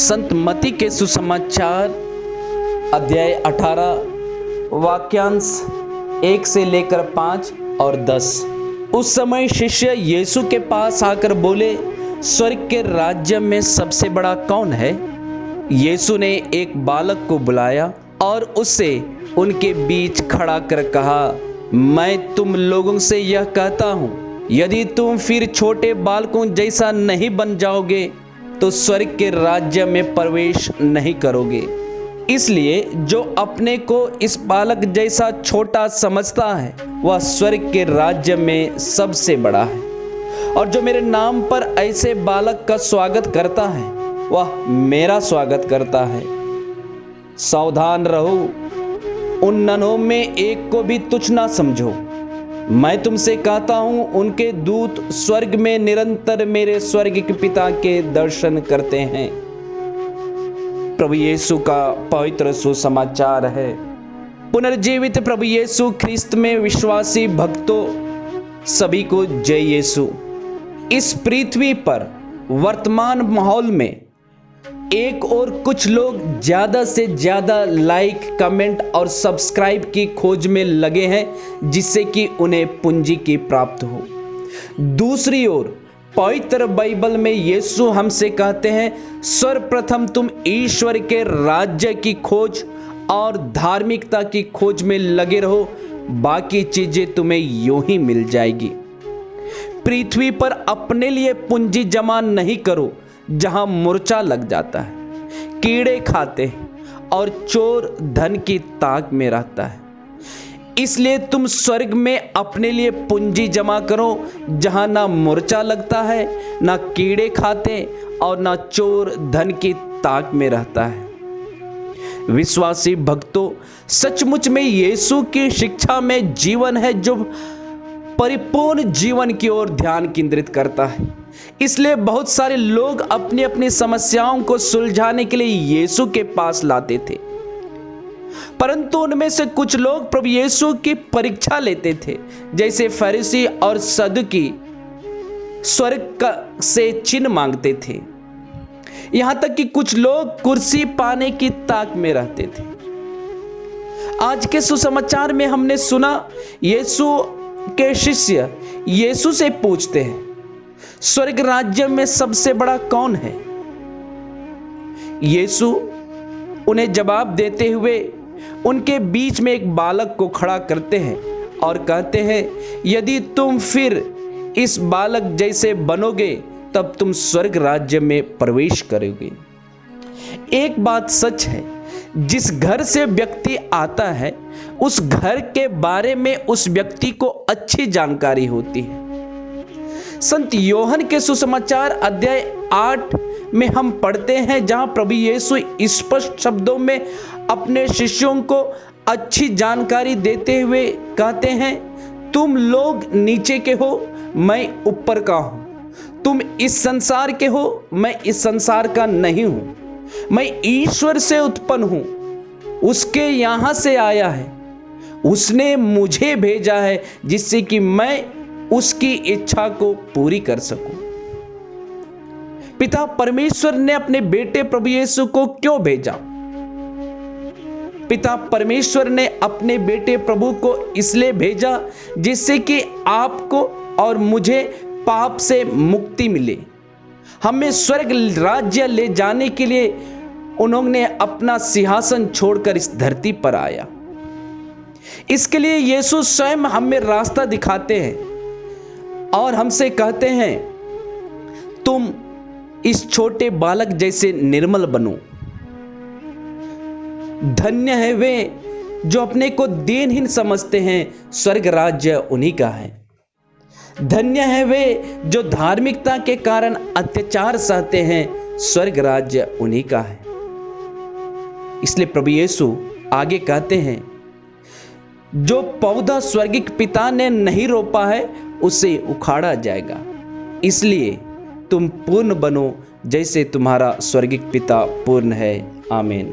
संत मत्ती के सुसमाचार अध्याय 18 वाक्यांश 1 से लेकर 5 और 10। उस समय शिष्य यीशु के पास आकर बोले, स्वर्ग के राज्य में सबसे बड़ा कौन है? यीशु ने एक बालक को बुलाया और उससे उनके बीच खड़ा कर कहा, मैं तुम लोगों से यह कहता हूँ, यदि तुम फिर छोटे बालकों जैसा नहीं बन जाओगे तो स्वर्ग के राज्य में प्रवेश नहीं करोगे। इसलिए जो अपने को इस बालक जैसा छोटा समझता है वह स्वर्ग के राज्य में सबसे बड़ा है, और जो मेरे नाम पर ऐसे बालक का स्वागत करता है वह मेरा स्वागत करता है। सावधान रहो, उन नन्हों में एक को भी तुच्छ ना समझो। मैं तुमसे कहता हूं, उनके दूत स्वर्ग में निरंतर मेरे स्वर्गिक पिता के दर्शन करते हैं। प्रभु यीशु का पवित्र सुसमाचार है। पुनर्जीवित प्रभु यीशु ख्रिस्त में विश्वासी भक्तों सभी को जय यीशु। इस पृथ्वी पर वर्तमान माहौल में एक और कुछ लोग ज्यादा से ज्यादा लाइक, कमेंट और सब्सक्राइब की खोज में लगे हैं, जिससे कि उन्हें पूंजी की प्राप्त हो। दूसरी ओर पवित्र बाइबल में यीशु हमसे कहते हैं, सर्वप्रथम तुम ईश्वर के राज्य की खोज और धार्मिकता की खोज में लगे रहो, बाकी चीजें तुम्हें यूं ही मिल जाएगी। पृथ्वी पर अपने लिए पूंजी जमा नहीं करो जहां मूर्छा लग जाता है, कीड़े खाते हैं और चोर धन की ताक में रहता है। इसलिए तुम स्वर्ग में अपने लिए पूंजी जमा करो जहां ना मूर्छा लगता है, ना कीड़े खाते और ना चोर धन की ताक में रहता है। विश्वासी भक्तों, सचमुच में यीशु की शिक्षा में जीवन है जो परिपूर्ण जीवन की ओर ध्यान केंद्रित करता है। इसलिए बहुत सारे लोग अपनी अपनी समस्याओं को सुलझाने के लिए यीशु के पास लाते थे, परंतु उनमें से कुछ लोग प्रभु यीशु की परीक्षा लेते थे, जैसे फरीसी और सदुकी स्वर्ग से चिन्ह मांगते थे। यहां तक कि कुछ लोग कुर्सी पाने की ताक में रहते थे। आज के सुसमाचार में हमने सुना, यीशु के शिष्य यीशु से पूछते हैं, स्वर्ग राज्य में सबसे बड़ा कौन है? यीशु उन्हें जवाब देते हुए उनके बीच में एक बालक को खड़ा करते हैं और कहते हैं, यदि तुम फिर इस बालक जैसे बनोगे तब तुम स्वर्ग राज्य में प्रवेश करोगे। एक बात सच है, जिस घर से व्यक्ति आता है उस घर के बारे में उस व्यक्ति को अच्छी जानकारी होती है। संत यूहन्ना के सुसमाचार अध्याय 8 में हम पढ़ते हैं, जहां प्रभु यीशु स्पष्ट शब्दों में अपने शिष्यों को अच्छी जानकारी देते हुए कहते हैं, तुम लोग नीचे के हो, मैं ऊपर का हूं। तुम इस संसार के हो, मैं इस संसार का नहीं हूं। मैं ईश्वर से उत्पन्न हूं, उसके यहां से आया है। उसने मुझे भेजा है जिससे कि मैं उसकी इच्छा को पूरी कर सकूं। पिता परमेश्वर ने अपने बेटे प्रभु यीशु को क्यों भेजा? पिता परमेश्वर ने अपने बेटे प्रभु को इसलिए भेजा जिससे कि आपको और मुझे पाप से मुक्ति मिले। हमें स्वर्ग राज्य ले जाने के लिए उन्होंने अपना सिंहासन छोड़कर इस धरती पर आया। इसके लिए यीशु स्वयं हमें रास्ता दिखाते हैं और हमसे कहते हैं, तुम इस छोटे बालक जैसे निर्मल बनो। धन्य है वे जो अपने को दीनहीन समझते हैं, स्वर्ग राज्य उन्हीं का है। धन्य है वे जो धार्मिकता के कारण अत्याचार सहते हैं, स्वर्ग राज्य उन्हीं का है। इसलिए प्रभु यीशु आगे कहते हैं, जो पौधा स्वर्गिक पिता ने नहीं रोपा है उसे उखाड़ा जाएगा। इसलिए तुम पूर्ण बनो जैसे तुम्हारा स्वर्गिक पिता पूर्ण है। आमीन।